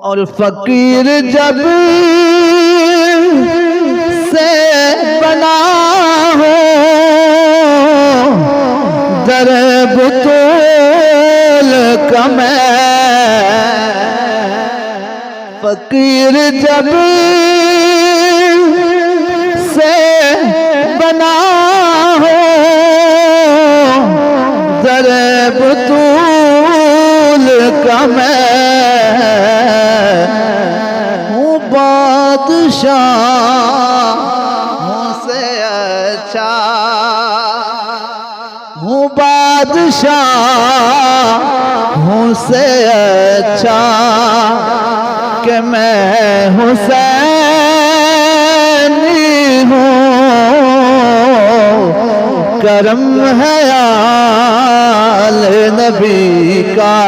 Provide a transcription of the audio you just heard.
اور فقیر جب سے بنا ہو در بطول کا میں، فقیر جب سے بنا ہو در بطول کا میں، ہوں بادشاہوں سے اچھا، ہوں بادشاہوں سے اچھا کہ میں حسینی ہوں، کرم ہے آل نبی کا